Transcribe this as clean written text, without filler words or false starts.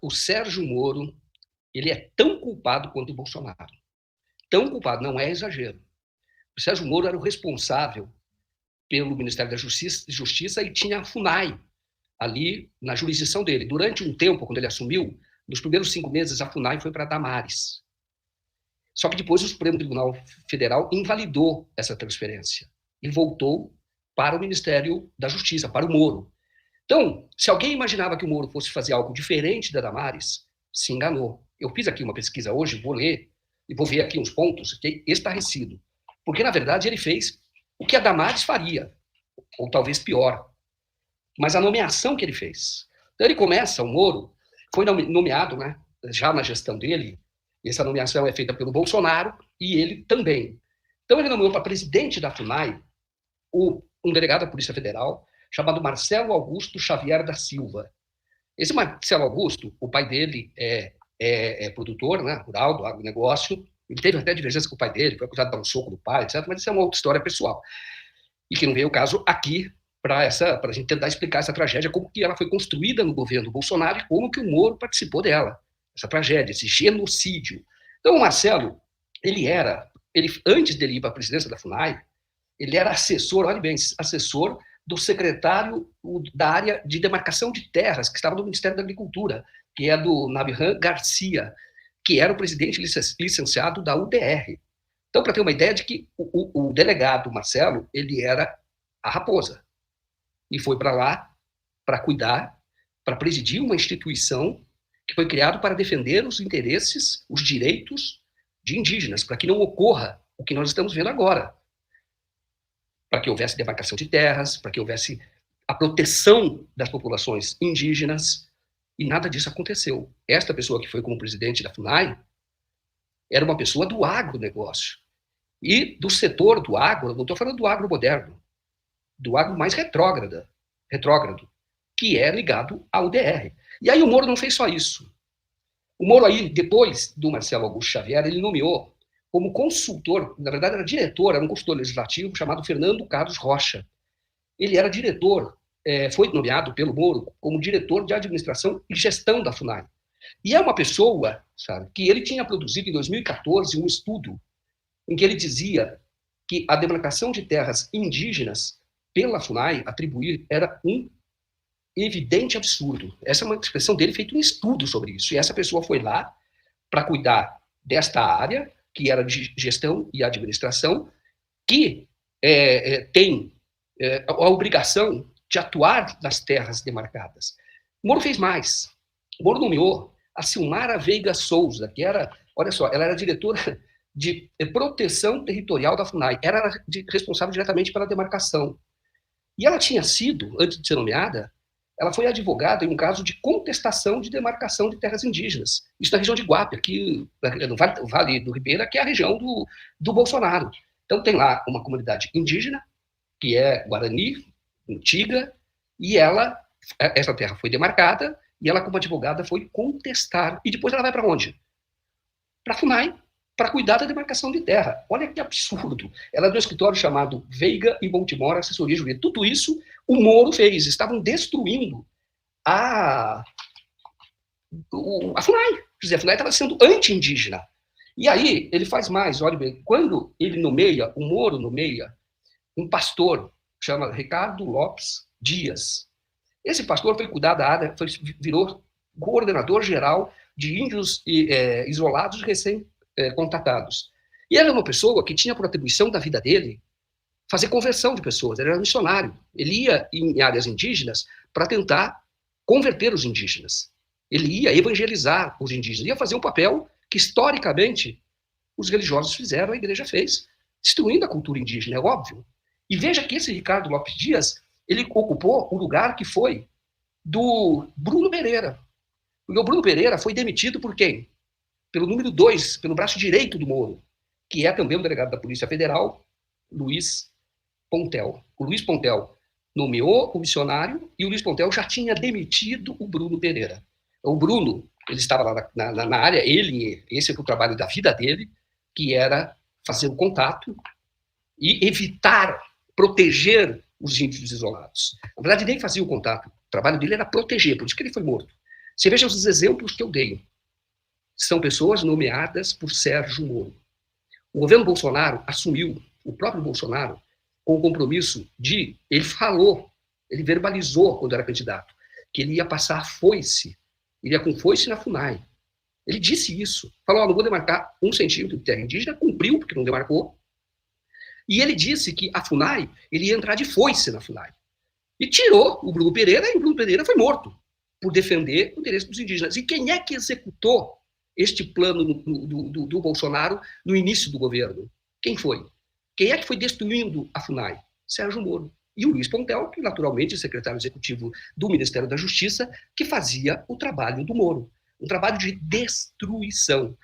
O Sérgio Moro, ele é tão culpado quanto o Bolsonaro. Tão culpado, não é exagero. O Sérgio Moro era o responsável pelo Ministério da Justiça e tinha a FUNAI ali na jurisdição dele. Durante um tempo, quando ele assumiu, nos primeiros 5 meses, a FUNAI foi para Damares. Só que depois o Supremo Tribunal Federal invalidou essa transferência e voltou para o Ministério da Justiça, para o Moro. Então, se alguém imaginava que o Moro fosse fazer algo diferente da Damares, se enganou. Eu fiz aqui uma pesquisa hoje, vou ler e vou ver aqui uns pontos, fiquei estarrecido. Porque, na verdade, ele fez o que a Damares faria, ou talvez pior. Mas a nomeação que ele fez. Então, ele começa, o Moro foi nomeado, né, já na gestão dele, e essa nomeação é feita pelo Bolsonaro, e ele também. Então, ele nomeou para presidente da FUNAI um delegado da Polícia Federal, chamado Marcelo Augusto Xavier da Silva. Esse Marcelo Augusto, o pai dele é produtor, né, rural, do agronegócio. Ele teve até divergência com o pai dele, foi acusado de dar um soco no pai, etc. Mas isso é uma outra história pessoal. E que não veio o caso aqui para a gente tentar explicar essa tragédia, como que ela foi construída no governo Bolsonaro e como que o Moro participou dela. Essa tragédia, esse genocídio. Então, o Marcelo, antes dele ir para a presidência da FUNAI, ele era assessor, olha bem, assessor do secretário da área de demarcação de terras, que estava no Ministério da Agricultura, que é do Nabhan Garcia, que era o presidente licenciado da UDR. Então, para ter uma ideia de que o delegado Marcelo, ele era a raposa. E foi para lá para cuidar, para presidir uma instituição que foi criada para defender os interesses, os direitos de indígenas, para que não ocorra o que nós estamos vendo agora. Para que houvesse demarcação de terras, para que houvesse a proteção das populações indígenas, e nada disso aconteceu. Esta pessoa que foi como presidente da FUNAI era uma pessoa do agronegócio. E do setor do agro, não estou falando do agro moderno, do agro mais retrógrado, que é ligado ao UDR. E aí o Moro não fez só isso. O Moro aí, depois do Marcelo Augusto Xavier, ele nomeou como consultor, na verdade era diretor, era um consultor legislativo chamado Fernando Carlos Rocha. Ele era diretor, foi nomeado pelo Moro como diretor de administração e gestão da FUNAI. E é uma pessoa, sabe, que ele tinha produzido em 2014 um estudo em que ele dizia que a demarcação de terras indígenas pela FUNAI atribuir era um evidente absurdo. Essa é uma expressão dele, feito um estudo sobre isso. E essa pessoa foi lá para cuidar desta área, que era de gestão e administração, que tem a obrigação de atuar nas terras demarcadas. O Moro fez mais. O Moro nomeou a Silmara Veiga Souza, que era, olha só, ela era diretora de proteção territorial da FUNAI, era responsável diretamente pela demarcação. E ela tinha sido, antes de ser nomeada, ela foi advogada em um caso de contestação de demarcação de terras indígenas. Isso na região de Guape, aqui no Vale do Ribeira, que é a região do Bolsonaro. Então tem lá uma comunidade indígena, que é Guarani, antiga, e essa terra foi demarcada, e ela, como advogada, foi contestar. E depois ela vai para onde? Para a FUNAI, para cuidar da demarcação de terra. Olha que absurdo. Ela é do escritório chamado Veiga e Montemor Assessoria Jurídica. Tudo isso o Moro fez. Estavam destruindo a FUNAI. Quer dizer, a FUNAI estava sendo anti-indígena. E aí ele faz mais. Olha bem, quando ele nomeia, o Moro nomeia um pastor, chama Ricardo Lopes Dias. Esse pastor foi cuidar da área, virou coordenador geral de índios isolados recém-contatados. E ele era uma pessoa que tinha por atribuição da vida dele fazer conversão de pessoas. Ele era missionário. Ele ia em áreas indígenas para tentar converter os indígenas. Ele ia evangelizar os indígenas. Ia fazer um papel que, historicamente, os religiosos fizeram, a igreja fez, destruindo a cultura indígena, é óbvio. E veja que esse Ricardo Lopes Dias, ele ocupou o lugar que foi do Bruno Pereira. Porque o Bruno Pereira foi demitido por quem? Pelo número 2, pelo braço direito do Moro, que é também o delegado da Polícia Federal, Luiz Pontel. O Luiz Pontel nomeou o missionário e o Luiz Pontel já tinha demitido o Bruno Pereira. O Bruno, ele estava lá na área, esse foi o trabalho da vida dele, que era fazer o contato e evitar, proteger os índios isolados. Na verdade, nem fazia o contato. O trabalho dele era proteger, por isso que ele foi morto. Você veja os exemplos que eu dei. São pessoas nomeadas por Sérgio Moro. O governo Bolsonaro assumiu, o próprio Bolsonaro, com o compromisso de, ele falou, ele verbalizou quando era candidato, que ele ia passar a foice, ele ia com foice na FUNAI. Ele disse isso. Falou, não vou demarcar 1 centímetro de terra indígena, cumpriu, porque não demarcou. E ele disse que a FUNAI, ele ia entrar de foice na FUNAI. E tirou o Bruno Pereira, e o Bruno Pereira foi morto por defender o interesse dos indígenas. E quem é que executou este plano do Bolsonaro no início do governo? Quem foi? Quem é que foi destruindo a FUNAI? Sérgio Moro. E o Luiz Pontel, que naturalmente é secretário executivo do Ministério da Justiça, que fazia o trabalho do Moro. Um trabalho de destruição.